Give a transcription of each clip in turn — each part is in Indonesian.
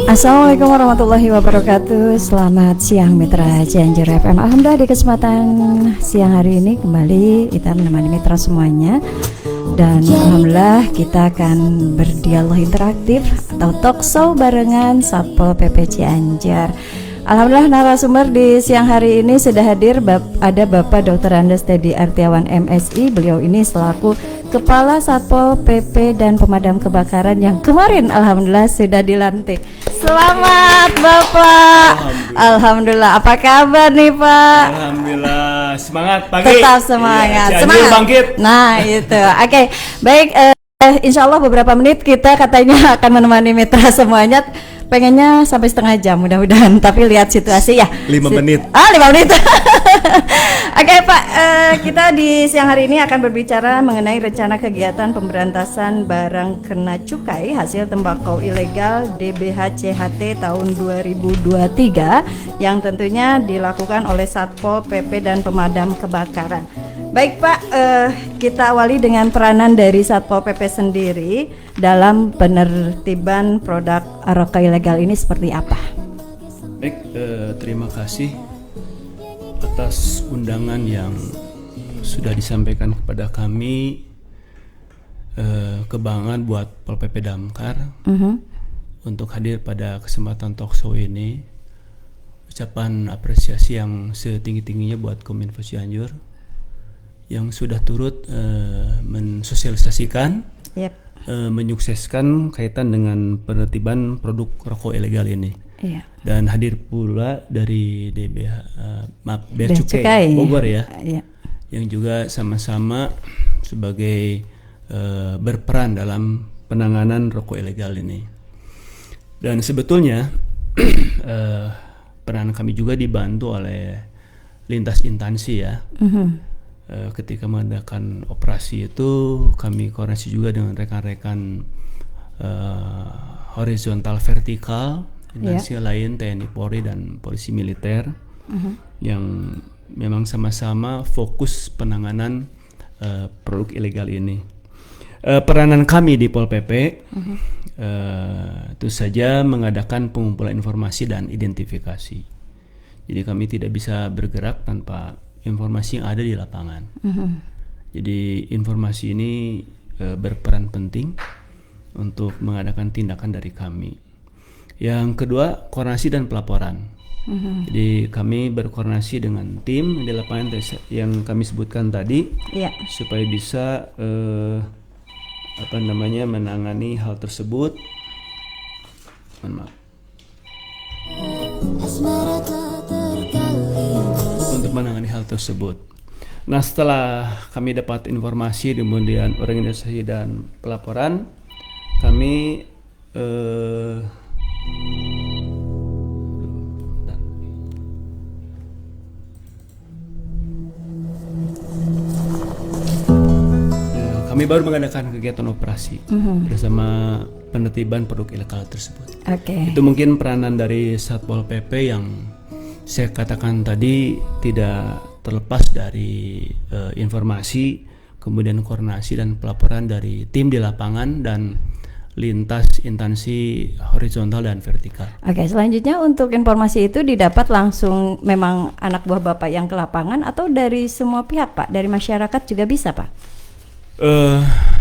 Assalamualaikum warahmatullahi wabarakatuh. Selamat siang Mitra Cianjur FM. Alhamdulillah di kesempatan siang hari ini kembali kita menemani mitra semuanya. Dan alhamdulillah kita akan berdialog interaktif atau talk show barengan Satpol PP Cianjur. Alhamdulillah narasumber di siang hari ini sudah hadir. Ada Bapak Dr. Andes Teddy Artiawan MSI. Beliau ini selaku Kepala Satpol PP dan Pemadam Kebakaran yang kemarin alhamdulillah sudah dilantik. Selamat Bapak. Alhamdulillah. Apa kabar nih Pak? Alhamdulillah. Semangat pagi. Tetap semangat. Iya, semangat. Bangkit. Nah itu. Oke. Baik. Insya Allah beberapa menit kita katanya akan menemani mitra semuanya. Pengennya sampai setengah jam mudah-mudahan, tapi lihat situasi ya. 5 menit. 5 menit. Oke Pak, kita di siang hari ini akan berbicara mengenai rencana kegiatan pemberantasan barang kena cukai hasil tembakau ilegal DBH-CHT tahun 2023 yang tentunya dilakukan oleh Satpol PP dan Pemadam Kebakaran. Baik Pak, kita awali dengan peranan dari Satpol PP sendiri dalam penertiban produk rokok ilegal ini seperti apa? Baik, terima kasih atas undangan yang sudah disampaikan kepada kami. Kebanggaan buat Pol PP Damkar untuk hadir pada kesempatan talk show ini. Ucapan apresiasi yang setinggi-tingginya buat Kominfo Cianjur yang sudah turut mensosialisasikan, menyukseskan kaitan dengan penertiban produk rokok ilegal ini. Iya. Dan hadir pula dari Bea Cukai Bogor ya, iya. Yang juga sama-sama sebagai berperan dalam penanganan rokok ilegal ini. Dan sebetulnya peran kami juga dibantu oleh lintas instansi ya. Ketika mengadakan operasi itu kami koordinasi juga dengan rekan-rekan horizontal vertikal instansi lain TNI Polri dan Polisi Militer yang memang sama-sama fokus penanganan produk ilegal ini. Peranan kami di Pol PP itu saja mengadakan pengumpulan informasi dan identifikasi. Jadi kami tidak bisa bergerak tanpa informasi yang ada di lapangan. Jadi informasi ini berperan penting untuk mengadakan tindakan dari kami. Yang kedua, koordinasi dan pelaporan. Jadi kami berkoordinasi dengan tim di lapangan yang kami sebutkan tadi, supaya bisa menangani hal tersebut. Untuk menangani hal tersebut. Nah, setelah kami dapat informasi kemudian organisasi dan pelaporan, kami baru mengadakan kegiatan operasi bersama penertiban produk ilegal tersebut. Itu mungkin peranan dari Satpol PP yang saya katakan tadi tidak terlepas dari informasi, kemudian koordinasi dan pelaporan dari tim di lapangan dan lintas instansi horizontal dan vertikal. Selanjutnya untuk informasi itu didapat langsung memang anak buah Bapak yang ke lapangan atau dari semua pihak Pak? Dari masyarakat juga bisa Pak?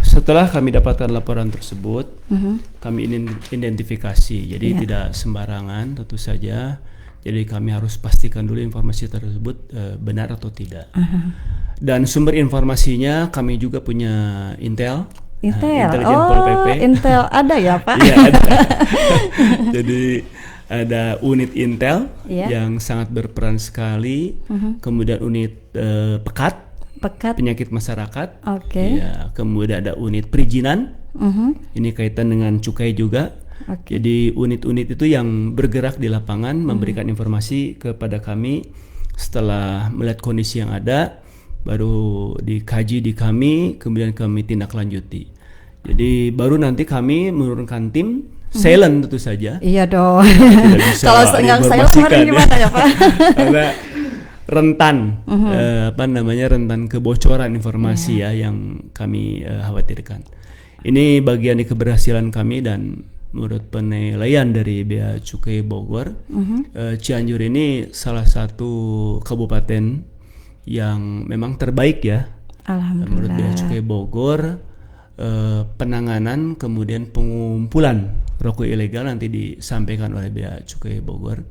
Setelah kami dapatkan laporan tersebut, kami identifikasi. Jadi tidak sembarangan tentu saja. Jadi kami harus pastikan dulu informasi tersebut benar atau tidak. Dan sumber informasinya kami juga punya Intel. Intelijen Pol PP. Intel ada ya Pak? Iya ada. Jadi ada unit Intel yang sangat berperan sekali. Kemudian unit Pekat penyakit masyarakat. Ya, kemudian ada unit perizinan. Ini kaitan dengan cukai juga. Jadi unit-unit itu yang bergerak di lapangan memberikan informasi kepada kami. Setelah melihat kondisi yang ada, baru dikaji di kami, kemudian kami tindak lanjuti. Jadi baru nanti kami menurunkan tim silent tentu saja. Iya dong. Kalau nggak silent gimana ya Pak? Karena rentan rentan kebocoran informasi yang kami khawatirkan. Ini bagian dari keberhasilan kami dan menurut penilaian dari Bea Cukai Bogor, Cianjur ini salah satu kabupaten yang memang terbaik ya. Alhamdulillah. Menurut Bea Cukai Bogor, penanganan kemudian pengumpulan rokok ilegal nanti disampaikan oleh Bea Cukai Bogor.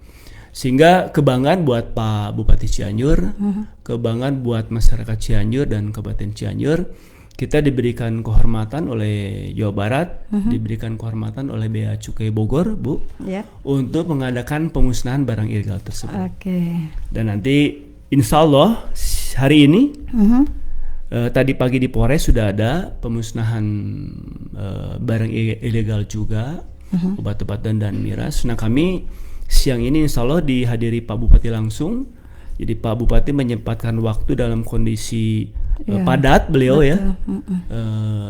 Sehingga kebanggaan buat Pak Bupati Cianjur, kebanggaan buat masyarakat Cianjur dan Kabupaten Cianjur. Kita diberikan kehormatan oleh Jawa Barat, diberikan kehormatan oleh Bea Cukai Bogor, Bu, untuk mengadakan pemusnahan barang ilegal tersebut. Dan nanti insya Allah hari ini, tadi pagi di Polres sudah ada pemusnahan barang ilegal juga, obat-obatan dan miras. Nah kami siang ini insya Allah dihadiri Pak Bupati langsung. Jadi Pak Bupati menyempatkan waktu dalam kondisi padat beliau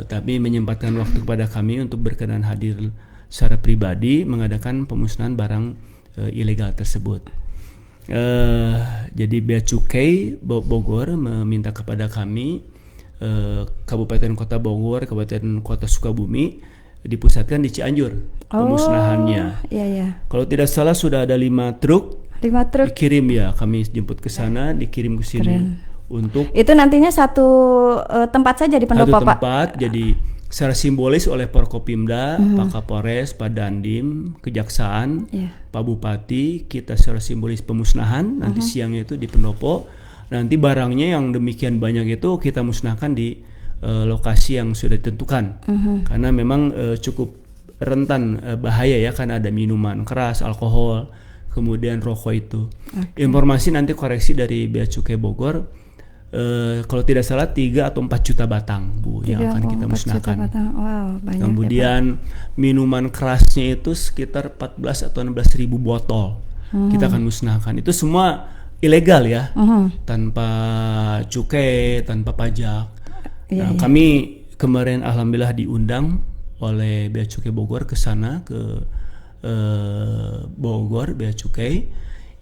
tapi menyempatkan waktu kepada kami untuk berkenan hadir secara pribadi mengadakan pemusnahan barang ilegal tersebut. Jadi Bea Cukai Bogor meminta kepada kami, Kabupaten Kota Bogor, Kabupaten Kota Sukabumi, dipusatkan di Cianjur pemusnahannya. Kalau tidak salah sudah ada 5 truk dikirim ya, kami jemput ke sana, dikirim ke sini. Untuk itu nantinya satu tempat saja di pendopo, Pak. Tempat, jadi secara simbolis oleh Forkopimda, Pak Kapolres, Pak Dandim, Kejaksaan, Pak Bupati, kita secara simbolis pemusnahan. Nanti siangnya itu di pendopo. Nanti barangnya yang demikian banyak itu kita musnahkan di lokasi yang sudah ditentukan. Karena memang cukup rentan bahaya ya, karena ada minuman keras, alkohol, kemudian rokok itu. Informasi nanti koreksi dari Bea Cukai Bogor. Kalau tidak salah 3 atau 4 juta batang, Bu, yang akan kita musnahkan. Wow, banyak. Kemudian minuman kerasnya itu sekitar 14 atau 16 ribu botol kita akan musnahkan. Itu semua ilegal ya, tanpa cukai, tanpa pajak. Kami kemarin alhamdulillah diundang oleh Bea Cukai Bogor ke sana, ke Bogor Bea Cukai.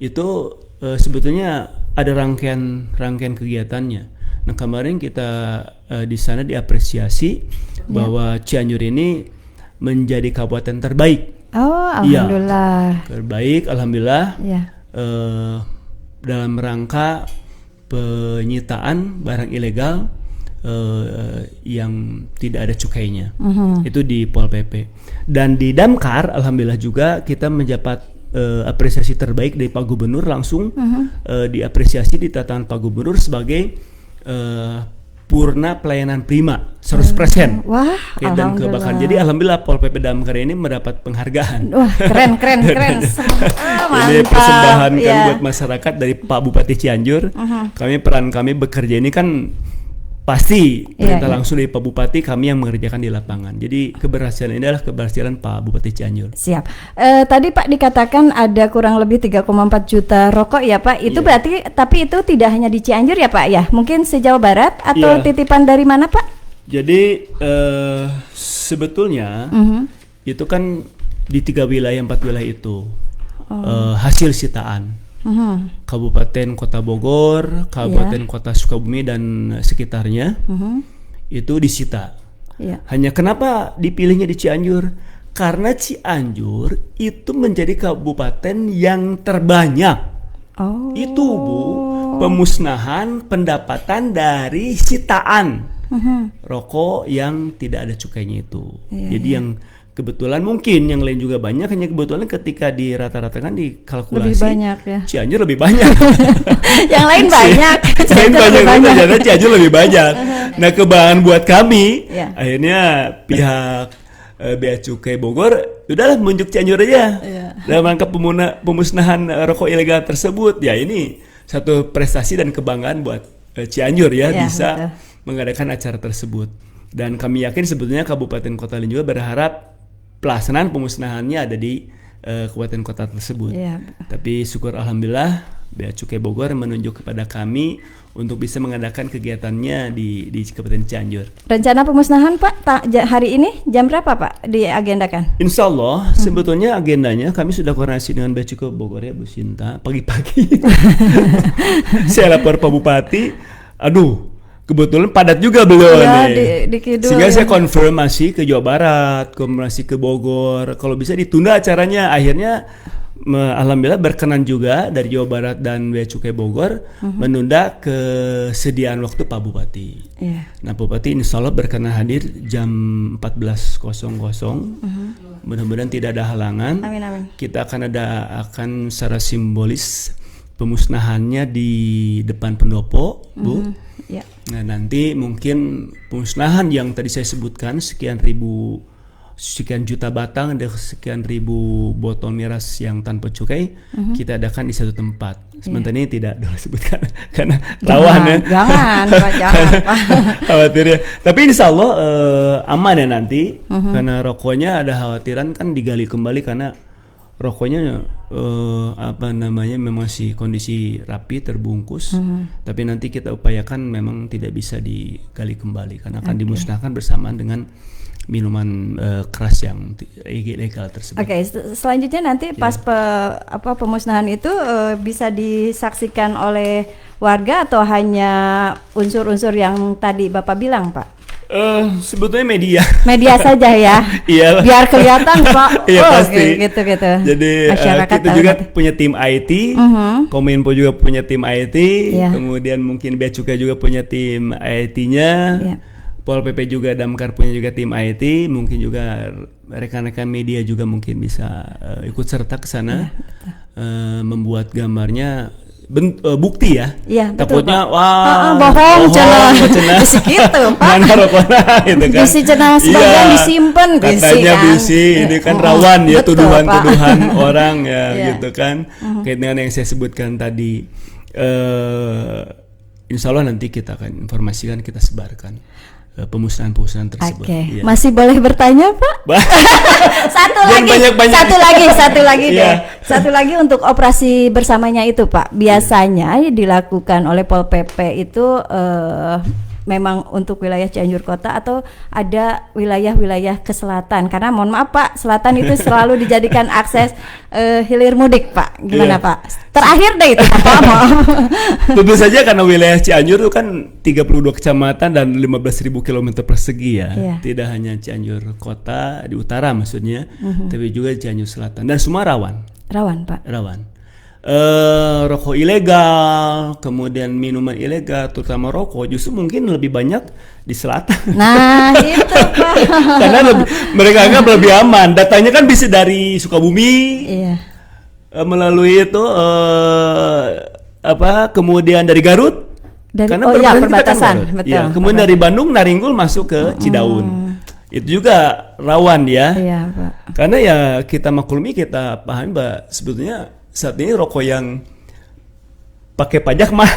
Itu sebetulnya ada rangkaian kegiatannya. Nah kemarin kita di sana diapresiasi bahwa Cianjur ini menjadi kabupaten terbaik. Alhamdulillah. Terbaik, alhamdulillah. Dalam rangka penyitaan barang ilegal yang tidak ada cukainya. Itu di Pol PP. Dan di Damkar alhamdulillah juga kita mendapat apresiasi terbaik dari Pak Gubernur langsung, diapresiasi di tatanan Pak Gubernur sebagai purna pelayanan prima 100%. Wah, dan kebakaran. Jadi alhamdulillah Pol PP Damkar ini mendapat penghargaan. Wah, keren. Jadi persembahan kan buat masyarakat dari Pak Bupati Cianjur. Peran kami bekerja ini kan pasti perintah langsung dari Pak Bupati, kami yang mengerjakan di lapangan. Jadi keberhasilan ini adalah keberhasilan Pak Bupati Cianjur. Siap. Tadi Pak dikatakan ada kurang lebih 3,4 juta rokok ya Pak. Itu berarti, tapi itu tidak hanya di Cianjur ya Pak ya? Mungkin se-Jawa Barat atau titipan dari mana Pak? Jadi sebetulnya itu kan di 4 wilayah itu hasil sitaan. Kabupaten Kota Bogor, Kabupaten Kota Sukabumi dan sekitarnya itu disita. Hanya kenapa dipilihnya di Cianjur? Karena Cianjur itu menjadi kabupaten yang terbanyak. Itu Bu, pemusnahan pendapatan dari sitaan rokok yang tidak ada cukainya itu. Jadi yang kebetulan mungkin yang lain juga banyak, hanya kebetulan ketika dirata-ratakan dikalkulasi lebih banyak ya. Cianjur lebih banyak. Yang lain banyak. Ternyata Cianjur lebih banyak. Nah kebanggaan buat kami, akhirnya pihak Bea Cukai Bogor udahlah menunjuk Cianjur aja dalam rangka pemusnahan rokok ilegal tersebut. Ya ini satu prestasi dan kebanggaan buat Cianjur ya bisa mengadakan acara tersebut. Dan kami yakin sebetulnya kabupaten kota lain juga berharap pelaksanaan pemusnahannya ada di kabupaten kota tersebut. Tapi syukur alhamdulillah Bea Cukai Bogor menunjuk kepada kami untuk bisa mengadakan kegiatannya di Kabupaten Cianjur. Rencana pemusnahan Pak hari ini jam berapa Pak diagendakan? Insya Allah sebetulnya agendanya kami sudah koordinasi dengan Bea Cukai Bogor ya Bu Sinta, pagi-pagi. Saya lapor Pak Bupati, kebetulan padat juga beliau Ya, nih. di Kidul Sehingga ya. saya konfirmasi ke Jawa Barat, konfirmasi ke Bogor. Kalau bisa ditunda acaranya, akhirnya alhamdulillah berkenan juga dari Jawa Barat dan Bea Cukai Bogor menunda kesediaan waktu Pak Bupati. Iya. Nah, Pak Bupati insya Allah berkenan hadir jam 14.00. Mudah-mudahan tidak ada halangan. Amin amin. Kita akan secara simbolis pemusnahannya di depan pendopo, Bu. Ya. Nah, nanti mungkin pemusnahan yang tadi saya sebutkan sekian juta batang dan sekian ribu botol miras yang tanpa cukai kita adakan di satu tempat. Sementara ini tidak dulu sebutkan karena rawan ya. Jangan, Pak, jangan, Pak. Khawatir ya. Tapi insya Allah aman ya nanti karena rokoknya ada khawatiran kan digali kembali karena rokoknya memang masih kondisi rapi terbungkus. Tapi nanti kita upayakan memang tidak bisa digali kembali karena akan dimusnahkan bersamaan dengan minuman keras yang ilegal tersebut. Oke, selanjutnya nanti pas pemusnahan itu bisa disaksikan oleh warga atau hanya unsur-unsur yang tadi Bapak bilang, Pak? Sebetulnya media saja ya. Iya. Biar kelihatan, Pak. Iya pasti. Gitu. Jadi kita juga punya tim IT, Kominfo juga punya tim IT, kemudian mungkin Bea Cukai juga punya tim IT-nya. Yeah. Pol PP juga, Damkar punya juga tim IT, mungkin juga rekan-rekan media juga mungkin bisa ikut serta ke sana, membuat gambarnya bukti ya. Iya, takutnya wah bohong cenah gitu, Pak. Mana rokokna gitu kan. Bisi cenah sebagian disimpan katanya bisi ini kan rawan ya tuduhan-tuduhan orang ya gitu kan. Kayak dengan yang saya sebutkan tadi. Insya Allah nanti kita akan informasikan, kita sebarkan pemusnahan tersebut. Oke. Ya. Masih boleh bertanya, Pak? Satu lagi deh. Satu lagi untuk operasi bersamanya itu, Pak. Biasanya dilakukan oleh Pol PP itu memang untuk wilayah Cianjur Kota atau ada wilayah-wilayah ke selatan? Karena mohon maaf, Pak, selatan itu selalu dijadikan akses hilir mudik, Pak. Gimana, Pak? Terakhir deh itu, Pak. Tentu saja karena wilayah Cianjur itu kan 32 kecamatan dan 15.000 km persegi ya. Tidak hanya Cianjur Kota di utara maksudnya, tapi juga Cianjur Selatan dan semua rawan. Rawan, Pak. Rawan. Rokok ilegal, kemudian minuman ilegal, terutama rokok justru mungkin lebih banyak di selatan. Nah, itu, Pak. Karena mereka anggap lebih aman. Datanya kan bisa dari Sukabumi, melalui itu kemudian dari Garut, karena perbatasan, kan betul. Ya, kemudian dari Bandung, Naringgul masuk ke Cidaun. Itu juga rawan ya. Iya, Pak. Karena ya kita maklumi, kita pahami bahwa sebetulnya saat ini rokok yang pakai pajak mah.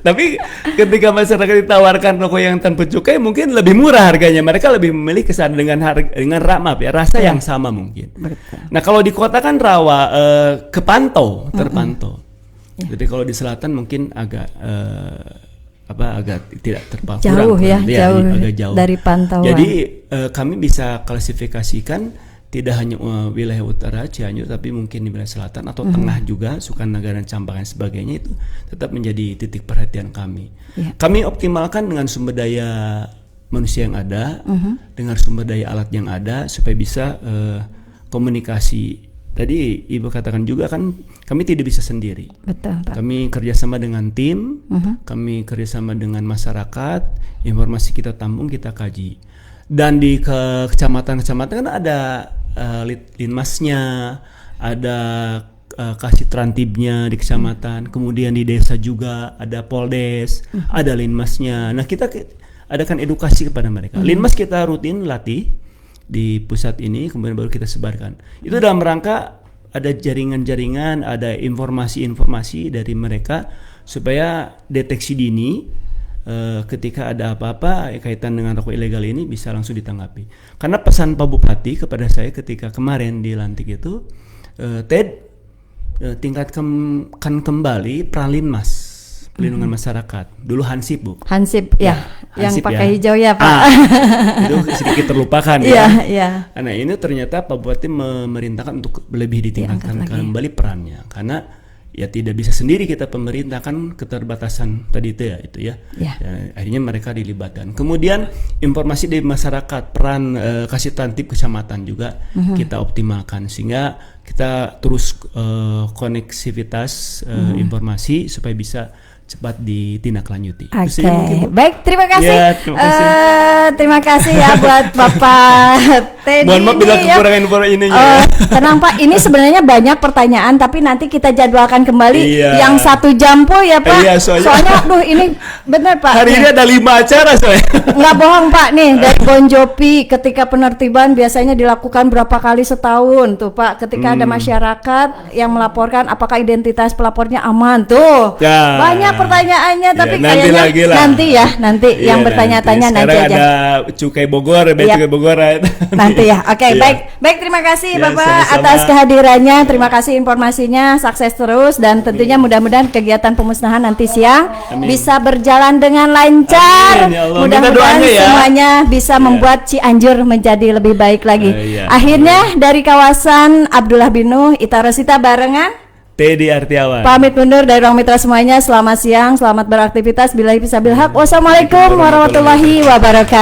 Tapi ketika masyarakat ditawarkan rokok yang tanpa cukai mungkin lebih murah harganya. Mereka lebih memilih kesana dengan rasa yang sama mungkin. Betul. Nah, kalau di kota kan terpantau. Jadi kalau di selatan mungkin agak tidak terpantau. Jauh agak jauh dari pantauan. Jadi kami bisa klasifikasikan tidak hanya wilayah utara Cianjur, tapi mungkin di wilayah selatan atau tengah juga, Sukanagara dan Campak dan sebagainya, itu tetap menjadi titik perhatian kami. Kami optimalkan dengan sumber daya manusia yang ada, dengan sumber daya alat yang ada, supaya bisa komunikasi. Tadi Ibu katakan juga kan kami tidak bisa sendiri. Betul, Pak. Kami kerjasama dengan tim, kami kerjasama dengan masyarakat, informasi kita tampung, kita kaji. Dan di kecamatan-kecamatan kan ada linmasnya, ada kasih trantibnya di kecamatan, kemudian di desa juga ada poldes, ada linmasnya. Nah, kita adakan edukasi kepada mereka. Linmas kita rutin latih di pusat ini, kemudian baru kita sebarkan. Itu dalam rangka ada jaringan-jaringan, ada informasi-informasi dari mereka supaya deteksi dini. Ketika ada apa-apa kaitan dengan rokok ilegal ini bisa langsung ditanggapi. Karena pesan Pak Bupati kepada saya ketika kemarin dilantik itu, Ted, tingkatkan kembali peran Linmas, pelindungan masyarakat. Dulu Hansip, Bu. Hansip ya, yang pakai hijau ya, Pak. Itu sedikit terlupakan ya. Nah, ini ternyata Pak Bupati memerintahkan untuk lebih ditingkatkan kembali perannya. Karena ya tidak bisa sendiri kita pemerintah, kan keterbatasan tadi itu ya. Ya. Dan akhirnya mereka dilibatkan. Kemudian informasi dari masyarakat, peran kasih tantip kecamatan juga kita optimalkan sehingga kita terus koneksivitas informasi supaya bisa cepat ditindaklanjuti. Oke, baik, terima kasih. Ya, terima kasih ya buat Bapak Teddy. Mohon maaf bila kekurangan informasi ini. Tenang Pak, ini sebenarnya banyak pertanyaan, tapi nanti kita jadwalkan kembali yang 1 jam po ya Pak. Iya, soalnya aduh ini benar Pak. Hari ini ada 5 acara soalnya. Nggak bohong Pak nih, dari Bon Jovi ketika penertiban biasanya dilakukan berapa kali setahun tuh Pak. Ketika ada masyarakat yang melaporkan apakah identitas pelapornya aman tuh. Ya. Banyak pertanyaannya, tapi nanti kayaknya nanti yang bertanya-tanya nanti aja. Ada cukai Bogor, cukai Bogor. Nanti ya. Oke, baik terima kasih Bapak sama-sama. atas kehadirannya. Terima kasih informasinya, sukses terus dan tentunya mudah-mudahan kegiatan pemusnahan nanti siang bisa berjalan dengan lancar. Amin, ya Allah. Mudah-mudahan semuanya bisa Ya. membuat Cianjur menjadi lebih baik lagi. Ya. Akhirnya dari kawasan Abdullah bin Nuh, Ita Rosita barengan Teddy Artiawan. pamit mundur dari ruang mitra semuanya. Selamat siang, selamat beraktivitas. Billahi fisabilillah. Wassalamualaikum warahmatullahi wabarakatuh.